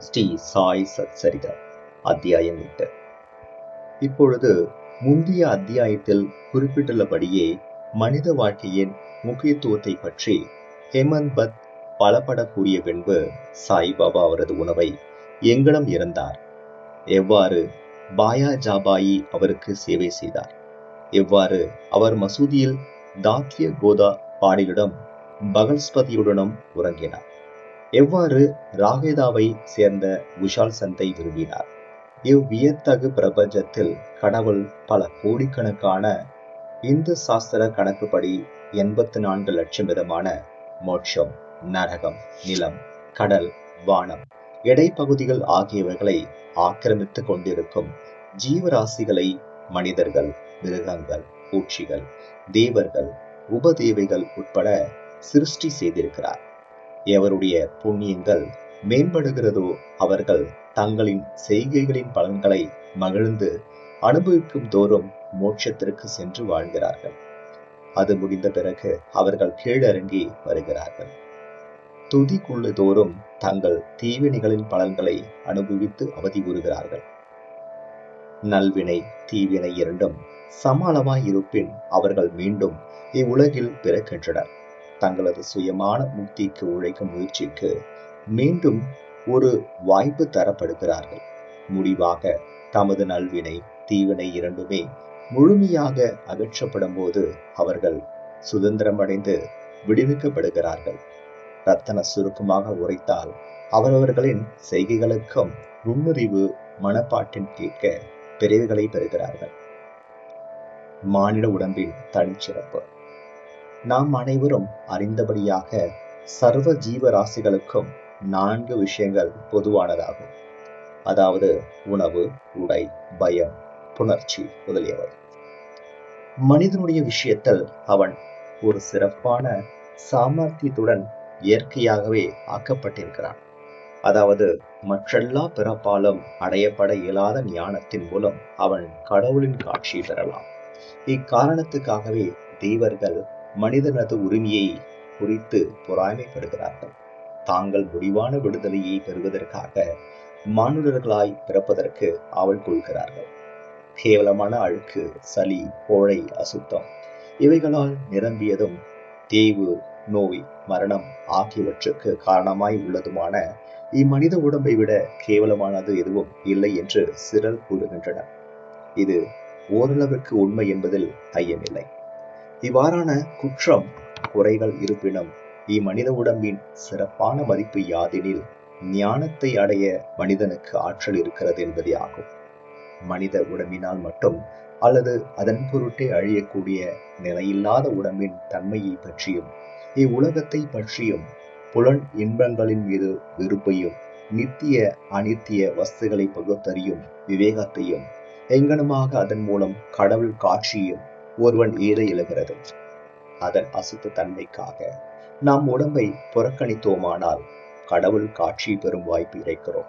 ஸ்ரீ சாய் சச்சரிதம் அத்தியாயம் 8. இப்பொழுது முந்தைய அத்தியாயத்தில் குறிப்பிட்டுள்ளபடியே மனித வாழ்க்கையின் முக்கியத்துவத்தை பற்றி ஹேமந்த் பத் பலபட கூறிய பின்பு சாய்பாபா அவரது உணவை எங்களிடம் இருந்தார், எவ்வாறு பாயா ஜாபாயி அவருக்கு சேவை செய்தார், எவ்வாறு அவர் மசூதியில் தாத்திய கோதா பாணியுடன் பகல்ஸ்பதியுடனும் உறங்கினார், எவ்வாறு ராகேதாவை சேர்ந்த விஷால் சந்தை விரும்பினார். இவ்வியத்தகு பிரபஞ்சத்தில் கடவுள் பல கோடிக்கணக்கான இந்து சாஸ்திர கணக்குப்படி 84 லட்சம் விதமான மோட்சம், நரகம், நிலம், கடல், வானம், இடைப்பகுதிகள் ஆகியவைகளை ஆக்கிரமித்துக் கொண்டிருக்கும் ஜீவராசிகளை மனிதர்கள், மிருகங்கள், பூச்சிகள், தேவர்கள், உபதேவைகள் உட்பட சிருஷ்டி செய்திருக்கிறார். எவருடைய புண்ணியங்கள் மேம்படுகிறதோ அவர்கள் தங்களின் செய்கைகளின் பலன்களை மகிழ்ந்து அனுபவிக்கும் தோறும் மோட்சத்திற்கு சென்று வாழ்கிறார்கள். அது முடிந்த பிறகு அவர்கள் கீழிறங்கி வருகிறார்கள். துதிக்குள்ள தோறும் தங்கள் தீவினைகளின் பலன்களை அனுபவித்து அவதிவுறுகிறார்கள். நல்வினை தீவினை இரண்டும் சமானமாய் இருப்பின் அவர்கள் மீண்டும் இவ்வுலகில் பிறக்கின்றனர். தங்களது சுயமான முக்திக்கு உழைக்கும் முயற்சிக்கு மீண்டும் ஒரு வாய்ப்பு தரப்படுகிறார்கள். முடிவாக தமது நல்வினை தீவினை இரண்டுமே முழுமையாக அகற்றப்படும் போது அவர்கள் சுதந்திரமடைந்து விடுவிக்கப்படுகிறார்கள். ரத்தன சுருக்கமாக உரைத்தால் அவரவர்களின் செய்கைகளுக்கும் நுண்ணறிவு மனப்பாட்டின் கேட்க பிறவிகளை பெறுகிறார்கள். மானிட உடம்பின் தனிச்சிறப்பு. நாம் அனைவரும் அறிந்தபடியாக சர்வ ஜீவராசிகளுக்கும் 4 விஷயங்கள் பொதுவானதாகும். அதாவது உணவு, உடை, பயம், புணர்ச்சி முதலியவை. மனிதனுடைய விஷயத்தில் அவன் ஒரு சிறப்பான சாமர்த்தியத்துடன் இயற்கையாகவே ஆக்கப்பட்டிருக்கிறான். அதாவது மற்றெல்லா பிறப்பாலும் அடையப்பட இயலாத ஞானத்தின் மூலம் அவன் கடவுளின் காட்சி பெறலாம். இக்காரணத்துக்காகவே தேவர்கள் மனிதனது உரிமையை குறித்து பொறாமைப்படுகிறார்கள். தாங்கள் முடிவான விடுதலையை பெறுவதற்காக மானுடர்களாய் பிறப்பதற்கு ஆவல் கொள்கிறார்கள். கேவலமான அழுக்கு, சளி, கோழை, அசுத்தம் இவைகளால் நிரம்பியதும் தேய்வு, நோய், மரணம் ஆகியவற்றுக்கு காரணமாய் உள்ளதுமான இம்மனித உடம்பை விட கேவலமானது எதுவும் இல்லை என்று சிலர் கூறுகின்றனர். இது ஓரளவுக்கு உண்மை என்பதில் ஐயமில்லை. இவ்வாறான குற்றம் குறைகள் இருப்பினும் இம்மனித உடம்பின் சிறப்பான மதிப்பு யாதெனில் ஞானத்தை அடைய மனிதனுக்கு ஆற்றல் இருக்கிறது என்பதே ஆகும். மனித உடம்பினால் மட்டும் அல்லது அதன் பொருட்டே அழியக்கூடிய நிலையில்லாத உடம்பின் தன்மையை பற்றியும் இவ்வுலகத்தை பற்றியும் புலன் இன்பங்களின் மீது வெறுப்பையும் நித்திய அனித்திய வஸ்துகளை பகுத்தறியும் விவேகத்தையும் எங்கனமாக அதன் மூலம் கடவுள் காட்சியும் ஒருவன் ஏற இயலுகிறது. அதன் அசுத்த தன்மைக்காக நாம் உடம்பை புறக்கணித்தோமானால் கடவுள் காட்சி பெறும் வாய்ப்பு இருக்கிறோம்.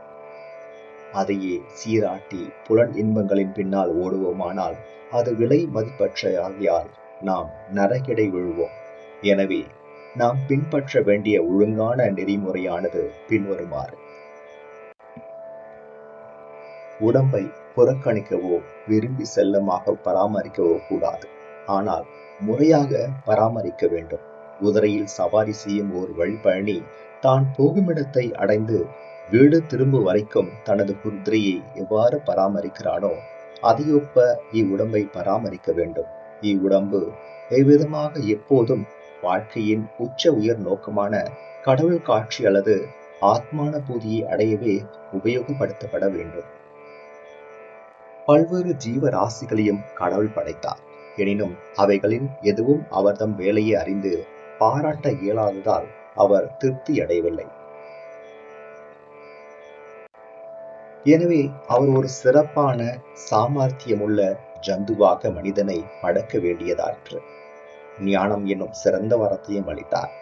அதையே சீராட்டி புலன் இன்பங்களின் பின்னால் ஓடுவோமானால் அது விலை மதிப்பற்ற ஆகியால் நாம் நரகிடை விழுவோம். எனவே நாம் பின்பற்ற வேண்டிய ஒழுங்கான நெறிமுறையானது பின்வருமாறு. உடம்பை புறக்கணிக்கவோ விரும்பி செல்லமாக பராமரிக்கவோ கூடாது. ஆனால் முறையாக பராமரிக்க வேண்டும். குதிரையில் சவாரி செய்யும் ஒரு வழிப்பயணி தான் போகுமிடத்தை அடைந்து வீடு திரும்ப வரைக்கும் தனது குதிரையை எவ்வாறு பராமரிக்கிறானோ அதையொப்ப இவ்வுடம்பை பராமரிக்க வேண்டும். இவ்வுடம்பு எவ்விதமாக எப்போதும் வாழ்க்கையின் உச்ச உயர் நோக்கமான கடவுள் காட்சி அல்லது ஆத்மானுபூதியை அடையவே உபயோகப்படுத்தப்பட வேண்டும். பல்வேறு ஜீவராசிகளையும் கடவுள் படைத்தார். எனினும் அவைகளின் எதுவும் அவர்தம் வேலையை அறிந்து பாராட்ட இயலாததால் அவர் திருப்தி அடையவில்லை. எனவே அவர் ஒரு சிறப்பான சாமர்த்தியமுள்ள ஜந்துவாக மனிதனை படைக்க வேண்டியதாற்று. ஞானம் என்னும் சிறந்த வரத்தையும் அளித்தார்.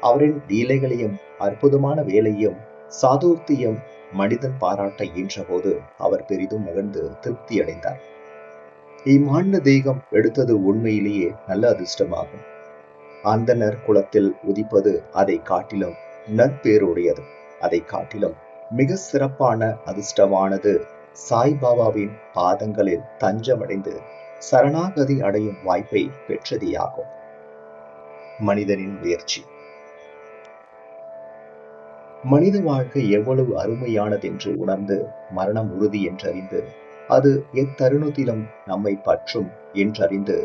அவரின் லீலைகளையும் அற்புதமான வேலையும் சாதுர்த்தியம் மனிதன் பாராட்ட இயன்றபோது அவர் பெரிதும் மகிழ்ந்து திருப்தி அடைந்தார். இம்மாண்ட தேகம் எடுத்தது உண்மையிலேயே நல்ல அதிர்ஷ்டமாகும். அந்தனர் குலத்தில் உதிப்பது அதை காட்டிலும் நற்பேருடையது. அதை காட்டிலும் மிக சிறப்பான அதிர்ஷ்டமானது சாய்பாபாவின் பாதங்களில் தஞ்சமடைந்து சரணாகதி அடையும் வாய்ப்பை பெற்றதேயாகும். மனிதனின் முயற்சி. மனித வாழ்க்கை எவ்வளவு அருமையானதென்று உணர்ந்து மரணம் உறுதி என்றறிந்து அது எத்தருணத்திலும் நம்மை பற்றும் என்றறிந்து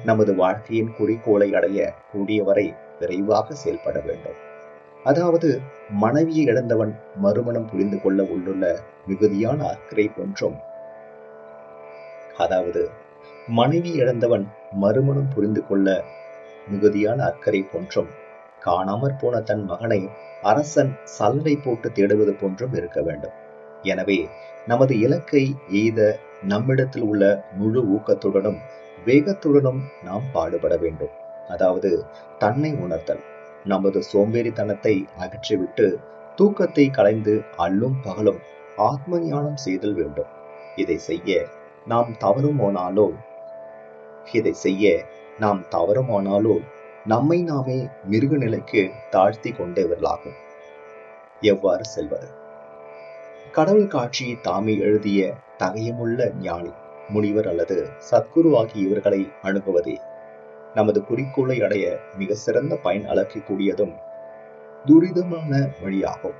நமது வாழ்க்கையின் குறிக்கோளை அடைய கூடியவரை விரைவாக செயல்பட வேண்டும். அதாவது மனைவியை இழந்தவன் மறுமணம் புரிந்து கொள்ள உள்ளுள்ள மிகுதியான அக்கறை போன்றும் அதாவது மனைவி இழந்தவன் மறுமணம் புரிந்து கொள்ள மிகுதியான அக்கறை போன்றும் காணாமற் போன தன் மகனை அரசன் சல்லடை போட்டு தேடுவது போன்றும் இருக்க வேண்டும். எனவே நமது இலக்கை எய்த நம்மிடத்தில் உள்ள முழு ஊக்கத்துடனும் வேகத்துடனும் நாம் பாடுபட வேண்டும். அதாவது தன்னை உணர்த்தல், நமது சோம்பேறித்தனத்தை அகற்றிவிட்டு தூக்கத்தை களைந்து அல்லும் பகலும் ஆத்ம ஞானம் செய்தல் வேண்டும். இதை செய்ய நாம் தவறுமானாலோ நம்மை நாமே மிருக நிலைக்கு தாழ்த்தி கொண்டவர்களாகும். எவ்வாறு செல்வது? கடவுள் காட்சியை தாமே எழுதிய தகையமுள்ள ஞானி, முனிவர் அல்லது சத்குரு ஆகிய இவர்களை அணுகுவதே நமது குறிக்கோளை அடைய மிக சிறந்த பயன் அளிக்கக்கூடியதும் துரிதமான வழியாகும்.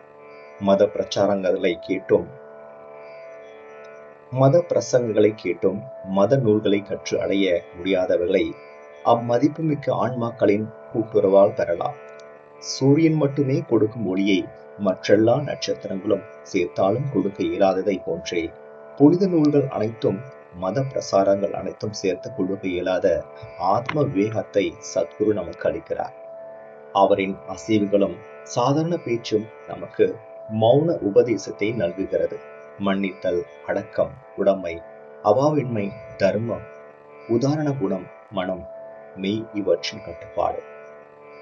மத பிரச்சாரங்களை கேட்டும் மத நூல்களை கற்று அடைய முடியாதவர்களை அம்மதிப்புமிக்க ஆன்மாக்களின் கூட்டுறவால் பெறலாம். சூரியன் மட்டுமே கொடுக்கும் ஒளியை மற்றெல்லா நட்சத்திரங்களும் சேர்த்தாலும் கொடுக்க இயலாததை போன்றே புனித நூல்கள் அனைத்தும் மத பிரசாரங்கள் அனைத்தும் சேர்த்து கொடுக்க இயலாத ஆத்ம விவேகத்தை சத்குரு நமக்கு அளிக்கிறார். அவரின் அசைவுகளும் சாதாரண பேச்சும் நமக்கு மௌன உபதேசத்தை நல்குகிறது. மன்னித்தல், அடக்கம், உடைமை, அவாவின்மை, தர்மம், உதாரண குணம், மனம், மெய் இவற்றின் கட்டுப்பாடு,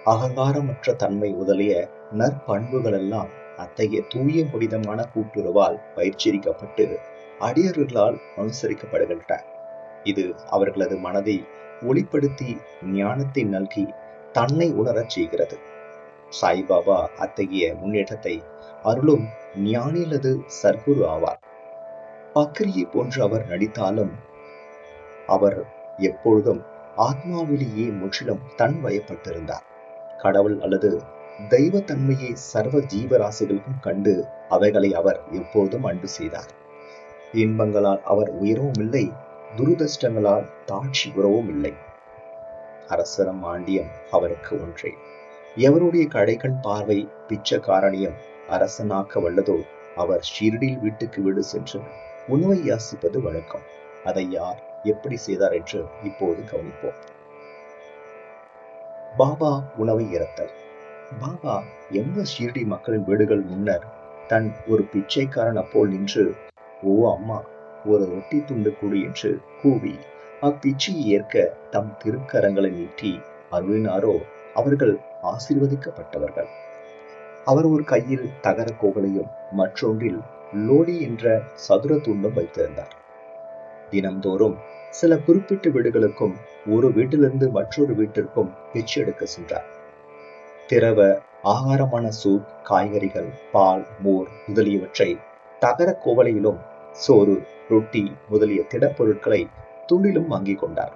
அகங்காரமற்ற தன்மை முதலிய நற்பண்புகளெல்லாம் அத்தகைய தூய புனிதமான கூட்டுறவால் பயிற்சிக்கப்பட்டு அடியர்களால் அனுசரிக்கப்படுகின்றன. இது அவர்களது மனதை ஒளிப்படுத்தி ஞானத்தை நல்கி தன்னை உணரச் செய்கிறது. சாய்பாபா அத்தகைய முன்னேற்றத்தை அருளும் ஞானியல்லது சர்க்குரு ஆவார். பக்ரியை போன்று அவர் நடித்தாலும் அவர் எப்பொழுதும் ஆத்மாவிலேயே முற்றிலும் தன் வயப்பட்டிருந்தார். கடவுள் அல்லது தெய்வத்தன்மையை சர்வ ஜீவராசிகளுக்கும் கண்டு அவைகளை அவர் எப்போதும் அன்பு செய்தார். இன்பங்களால் அவர் உயரவும் இல்லை, துரதிர்ஷ்டங்களால் தாட்சி உறவும் இல்லை. அரசரம் ஆண்டியம் அவருக்கு ஒன்றே. எவருடைய கடைக்கண் பார்வை பிச்சைக்காரனியம் அரசனாக்க வல்லதோ அவர் ஷீரடியில் வீட்டுக்கு வீடு சென்று உணவை யாசிப்பது வழக்கம். அதை யார் எப்படி செய்தார் என்று இப்போது கவனிப்போம். பாபா உணவை இறத்தல். பாபா எந்த ஷீரடி மக்களின் வீடுகள் முன்னர் தன் ஒரு பிச்சைக்காரன் அப்போல் நின்று, ஓ அம்மா, ஒரு ரொட்டி துண்டு கூடு என்று கூவி அப்பிச்சையை ஏற்க தம் திருக்கரங்களை நீட்டி அருளினாரோ அவர்கள் ஆசீர்வதிக்கப்பட்டவர்கள். அவர் ஒரு கையில் தகர கோகலையும் மற்றொன்றில் லோடி என்ற சதுர துண்டும் வைத்திருந்தார். தினம்தோறும் சில குறிப்பிட்ட வீடுகளுக்கும் ஒரு வீட்டிலிருந்து மற்றொரு வீட்டிற்கும் பிச்சை எடுக்க சென்றார். திரவ ஆகாரமான சூப், காய்கறிகள், பால், மோர் முதலியவற்றை தகர கோவலையிலும், சோறு, ரொட்டி முதலிய திடப்பொருட்களை துண்டிலும் வாங்கிக் கொண்டார்.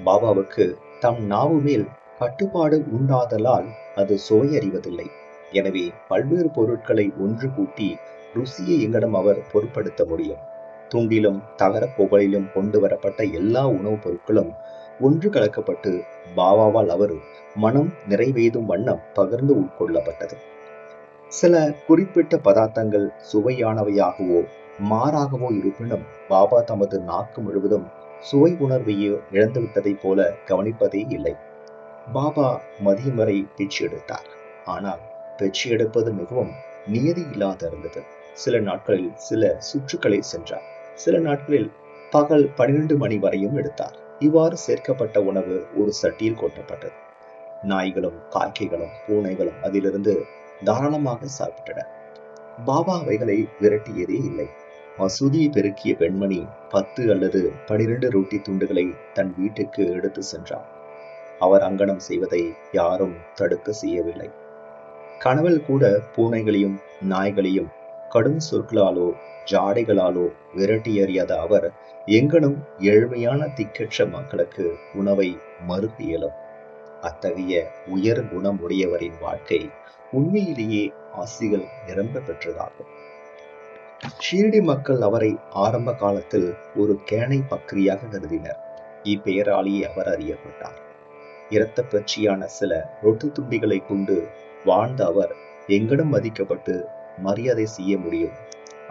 பாபாவுக்கு தம் நாவு மேல் கட்டுப்பாடு உண்டாதலால் அது சுவையறிவதில்லை. எனவே பல்வேறு பொருட்களை ஒன்று கூட்டி ருசியை எங்களிடம் அவர் பொருட்படுத்த முடியும். துண்டிலும் தகர கோவலிலும் கொண்டு வரப்பட்ட எல்லா உணவுப் பொருட்களும் ஒன்று கலக்கப்பட்டு பாபாவால் அவர் மனம் நிறைவேதும் வண்ணம் பகிர்ந்து உட்கொள்ளப்பட்டது. சில குறிப்பிட்ட பதார்த்தங்கள் சுவையானவையாகவோ மாறாகவோ இருப்பினும் பாபா தமது நாக்கு முழுவதும் சுவை உணர்வையோ இழந்துவிட்டதை போல கவனிப்பதே இல்லை. பாபா மதியம் வரை பிச்சை எடுத்தார். ஆனால் பிச்சை எடுப்பது மிகவும் நியதி இல்லாத இருந்தது. சில நாட்களில் சில சுற்றுக்களை சென்றார். சில நாட்களில் பகல் 12 மணி வரையும் எடுத்தார். இவ்வாறு சேர்க்கப்பட்ட உணவு ஒரு சட்டியில் கொட்டப்பட்டது. நாய்களும் காக்கைகளும் பூனைகளும் அதிலிருந்து தாராளமாக சாப்பிட்டன. பாபா அவைகளை விரட்டியதே இல்லை. மசூதியை பெருக்கிய பெண்மணி 10 அல்லது 12 ரொட்டி துண்டுகளை தன் வீட்டுக்கு எடுத்து சென்றார். அவர் அங்கனம் செய்வதை யாரும் தடுக்க செய்யவில்லை. கனவில் கூட பூனைகளையும் நாய்களையும் கடும் சொற்களாலோ ஜாடைகளாலோ விரட்டி எறியாத அவர் எங்கனும் ஏழ்மையான திக்கற்ற மக்களுக்கு உணவை மறுக்க இயலும். அத்தகைய உயர் குணம் உடையவரின் வாழ்க்கை உண்மையிலேயே ஆசிகள் நிரம்ப பெற்றதாகும். ஷீரடி மக்கள் அவரை ஆரம்ப காலத்தில் ஒரு கேனை பக்ரியாக கருதினர். இப்பெயராலேயே அவர் அறியப்பட்டார். இரத்த பற்றியான சில ரொட்டு துண்டிகளை கொண்டு வாழ்ந்த அவர் எங்கனும் மதிக்கப்பட்டு மரியாதை செய்ய முடியும்.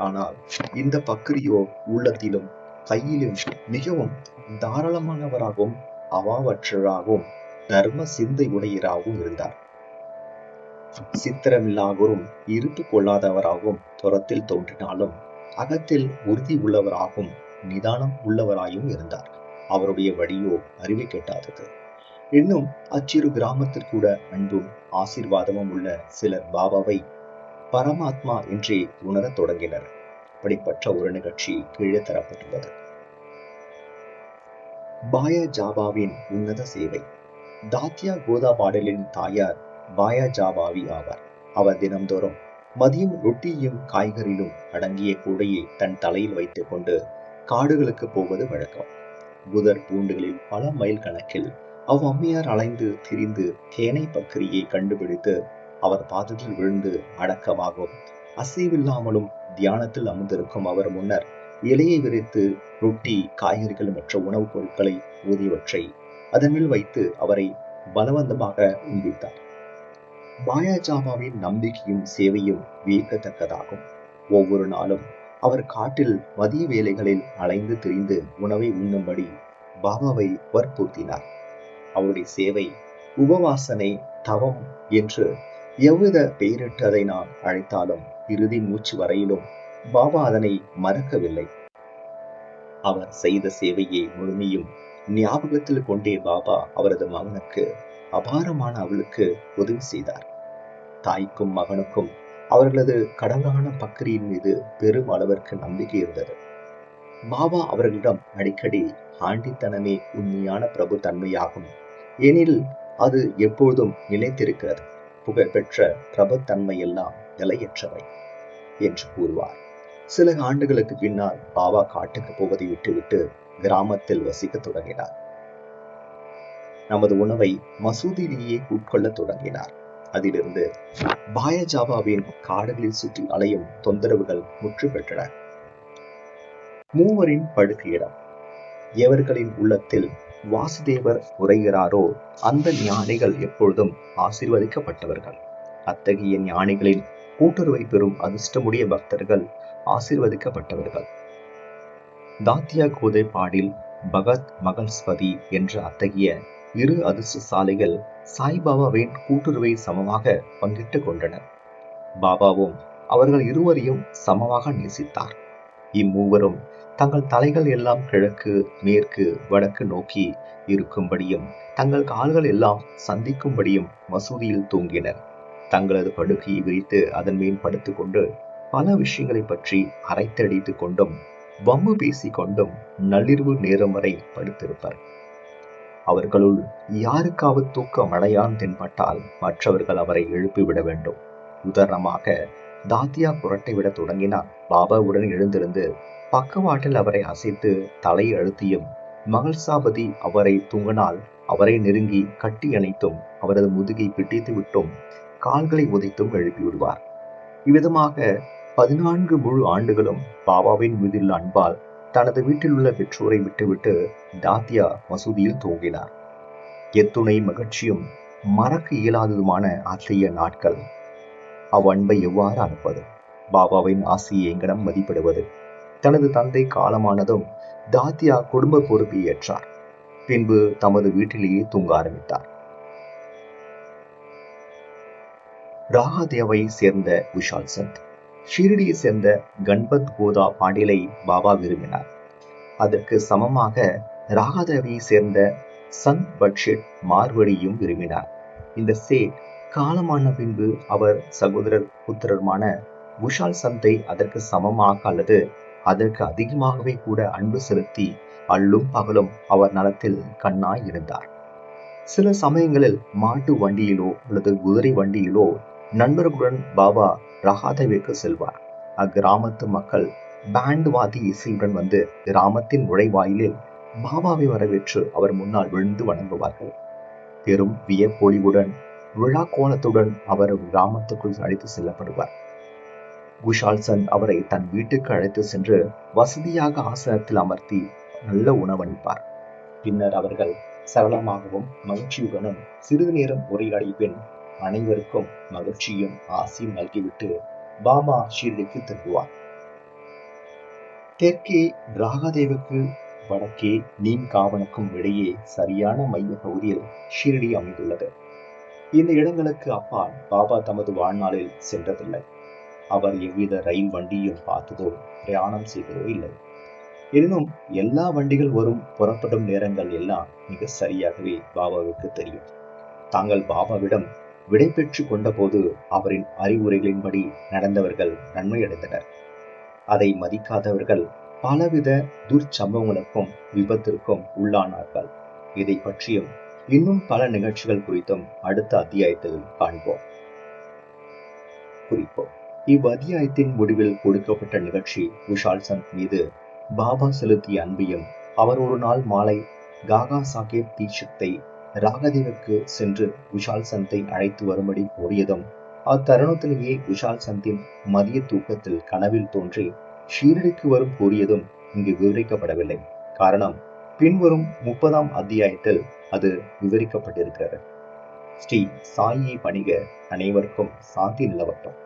ஆனால் இந்த பக்ரியோ உள்ளத்திலும் கையிலும் மிகவும் தாராளமானவராகவும் அவாவற்றராகவும் தர்ம சிந்தை உடையராகவும் இருந்தார். சித்திரமில்லாதவரும் இருப்பு கொள்ளாதவராகவும் புறத்தில் தோன்றினாலும் அகத்தில் உறுதி உள்ளவராகவும் நிதானம் உள்ளவராயும் இருந்தார். அவருடைய வழியோ அறிவை கெட்டாதது. இன்னும் அச்சிறு கிராமத்தில் கூட அன்பும் ஆசீர்வாதமும் உள்ள சிலர் பாபாவை பரமாத்மா என்றே உணரத் தொடங்கினர். அப்படிப்பட்ட ஒரு நிகழ்ச்சி கீழே தரப்பட்டுள்ளது. பாயா ஜாபாவின் உன்னத சேவை. தாத்யா கோதா பாடலின் தாயார் பாயா ஜாபாவி ஆவார். அவர் தினம்தோறும் மதியம் ரொட்டியும் காய்கறியிலும் அடங்கிய கூடையை தன் தலையில் வைத்துக் கொண்டு காடுகளுக்கு போவது வழக்கம். புதர் பூண்டுகளில் பல மைல் கணக்கில் அவ்வம்மையார் அலைந்து திரிந்து தேனை பக்கிரியை கண்டுபிடித்து அவர் பாதத்தில் விழுந்து அடக்கமாகும் அசைவில்லாமலும் தியானத்தில் அமர்ந்திருக்கும் அவர் முன்னர் இலையை விரித்து ரொட்டி காய்கறிகள் மற்ற உணவுப் பொருட்களை ஊதியவற்றை அதன் மேல் வைத்து அவரை பலவந்தமாக உண்பித்தார். பாயா ஜாபாவின் நம்பிக்கையும் சேவையும் வியக்கத்தக்கதாகும். ஒவ்வொரு நாளும் அவர் காட்டில் மதிய வேளைகளில் அலைந்து திரிந்து உணவை உண்ணும்படி பாபாவை வற்புறுத்தினார். அவருடைய சேவை உபவாசனை தவம் என்று எவ்வித பெயரிட்டு அதை நாம் அழைத்தாலும் இறுதி மூச்சு வரையிலும் பாபா அதனை மறக்கவில்லை. அவர் செய்த சேவையை முழுமையும் ஞாபகத்தில் கொண்டே பாபா அவரது மகனுக்கு அபாரமான அவளுக்கு உதவி செய்தார். தாய்க்கும் மகனுக்கும் அவர்களது கடவுளான பக்ரியின் மீது பெரும் அளவிற்கு நம்பிக்கை இருந்தது. பாபா அவர்களிடம் அடிக்கடி ஆண்டித்தனமே உண்மையான பிரபு தன்மையாகும், எனில் அது எப்பொழுதும் நிலைத்திருக்கிறது. புகழ்பெற்ற பிரபுத்தன்மை எல்லாம் நிலையற்றவை என்று கூறுவார். சில ஆண்டுகளுக்கு பின்னால் பாபா காட்டுக்கு போவதை விட்டுவிட்டு கிராமத்தில் வசிக்க தொடங்கினார். நமது உணவை மசூதியிலேயே உட்கொள்ள தொடங்கினார். அதிலிருந்து பாயா ஜாபாவின் காடுகளில் சுற்றி அலையும் தொந்தரவுகள் முற்று பெற்றன. மூவரின் படுக்கையிடம். எவர்களின் உள்ளத்தில் வாசுதேவர் உரைகிறாரோ அந்த ஞானிகள் எப்பொழுதும் ஆசீர்வதிக்கப்பட்டவர்கள். அத்தகைய ஞானிகளின் கூட்டுறவை பெறும் அதிர்ஷ்டமுடைய பக்தர்கள் ஆசீர்வதிக்கப்பட்டவர்கள். தாத்யா கோதை பாடில் பகத் மகள்ஸ்பதி என்ற அத்தகைய இரு அதிர்ஷ்டசாலிகள் சாய்பாபாவின் கூட்டுறவை சமமாக பங்கிட்டுக் கொண்டனர். பாபாவும் அவர்கள் இருவரையும் சமமாக நேசித்தார். இம்மூவரும் தங்கள் தலைகள் எல்லாம் கிழக்கு மேற்கு வடக்கு நோக்கி இருக்கும்படியும் தங்கள் கால்கள் எல்லாம் சந்திக்கும்படியும் மசூதியில் தூங்கினர். தங்களது படுக்கையை விரித்து அதன் மேல் படுத்துக் கொண்டு பல விஷயங்களை பற்றி அரைத்தடித்துக் கொண்டும் வம்பு பேசிக் கொண்டும் நள்ளிரவு நேரம் வரை படுத்திருப்பர். அவர்களுள் யாருக்காவது தூக்கம் அடையான் தென்பட்டால் மற்றவர்கள் அவரை எழுப்பிவிட வேண்டும். உதாரணமாக தாத்தியா புரட்டை விட தொடங்கினார். பாபாவுடன் எழுந்திருந்து பக்கவாட்டில் அவரை அசைத்து தலையை அழுத்தியும், மகள்சாபதி அவரை தூங்கினால் அவரை நெருங்கி கட்டி அணைத்தும் அவரது முதுகை பிடித்து விட்டும் கால்களை உதைத்தும் எழுப்பி விடுவார். இவ்விதமாக 14 முழு ஆண்டுகளும் பாபாவின் மீதுள்ள அன்பால் தனது வீட்டில் உள்ள பெற்றோரை விட்டுவிட்டு தாத்தியா மசூதியில் தூங்கினார். எத்துணை மகிழ்ச்சியும் மறக்க இயலாததுமான அத்தகைய நாட்கள். அவ்வன்பை எவ்வாறு அனுப்பது? பாபாவின் ஆசையை எங்கனம் மதிப்பிடுவது? தனது தந்தை காலமானதும் தாத்தியா குடும்ப பொறுப்பை ஏற்றார். பின்பு தமது வீட்டிலேயே தூங்க ஆரம்பித்தார். ராகாதேவை சேர்ந்த விஷால் சந்த் ஷீரடியை சேர்ந்த கண்பத் கோதா பாண்டிலை பாபா விரும்பினார். அதற்கு சமமாக ராகாதேவை சேர்ந்த சந்த் பட்ஷெட் மார்வடியும் விரும்பினார். இந்த சேட் காலமான பின்பு அவர் சகோதரர் புத்திரருமான விஷால் சந்தை அதற்கு சமமாக அல்லது அதற்கு அதிகமாகவே கூட அன்பு செலுத்தி அல்லும் பகலும் அவர் நலத்தில் கண்ணாய் இருந்தார். சில சமயங்களில் மாட்டு வண்டியிலோ அல்லது குதிரை வண்டியிலோ நண்பர்களுடன் பாபா ராகாதேவிற்கு செல்வார். அக்கிராமத்து மக்கள் பேண்ட் வாதி இசையுடன் வந்து கிராமத்தின் நுழைவாயிலில் பாபாவை வரவேற்று அவர் முன்னால் விழுந்து வணங்குவார்கள். பெரும் வியப்பொலிவுடன் விழா கோலத்துடன் அவர் கிராமத்துக்குள் அழைத்து செல்லப்படுவார். குஷால் சந்த் அவரை தன் வீட்டுக்கு அழைத்து சென்று வசதியாக ஆசனத்தில் அமர்த்தி நல்ல உணவளிப்பார். பின்னர் அவர்கள் சரளமாகவும் மகிழ்ச்சியுடனும் சிறிது நேரம் உரையாடிய பின் அனைவருக்கும் மகிழ்ச்சியும் ஆசியும் நல்கிவிட்டு பாபா ஷீரடிக்கு திரும்புவார். தெற்கே ராகாதேவுக்கு வடக்கே நீம்காவனுக்கும் இடையே சரியான மைய பகுதியில் ஷீரடி அமைந்துள்ளது. இந்த இடங்களுக்கு அப்பால் பாபா தமது வாழ்நாளில் சென்றதில்லை. அவர் எவ்வித ரயில் வண்டியும் பார்த்ததோ பிரயாணம் செய்ததோ இல்லை. எனினும் எல்லா வண்டிகள் வரும் புறப்படும் நேரங்கள் எல்லாம் மிக சரியாகவே பாபாவுக்கு தெரியும். தாங்கள் பாபாவிடம் விடை பெற்று கொண்ட போது அவரின் அறிவுரைகளின்படி நடந்தவர்கள் நன்மையடைந்தனர். அதை மதிக்காதவர்கள் பலவித துர்ச்சம்பவங்களுக்கும் விபத்திற்கும் உள்ளானார்கள். இதை பற்றியும் இன்னும் பல நிகழ்ச்சிகள் குறித்தும் அடுத்த அத்தியாயத்தில் காண்போம். குறிப்போம். இவ்வத்தியாயத்தின் முடிவில் கொடுக்கப்பட்ட நிகழ்ச்சி குஷால் சந்த் மீது பாபா செலுத்திய அன்பையும், அவர் ஒரு நாள் மாலை காகா சாஹேப் தீட்சித்தை ராகதேவுக்கு சென்று குஷால் சந்தை அழைத்து வரும்படி கூறியதும், அத்தருணத்திலேயே குஷால் சந்தின் மதிய தூக்கத்தில் கனவில் தோன்றி ஷீரடிக்கு வரும் கூறியதும் இங்கு விவரிக்கப்படவில்லை. காரணம், பின்வரும் 30ஆம் அத்தியாயத்தில் அது விவரிக்கப்பட்டிருக்கிறது. ஸ்ரீ சாயியை பணிக. அனைவருக்கும் சாந்தி நிலவட்டும்.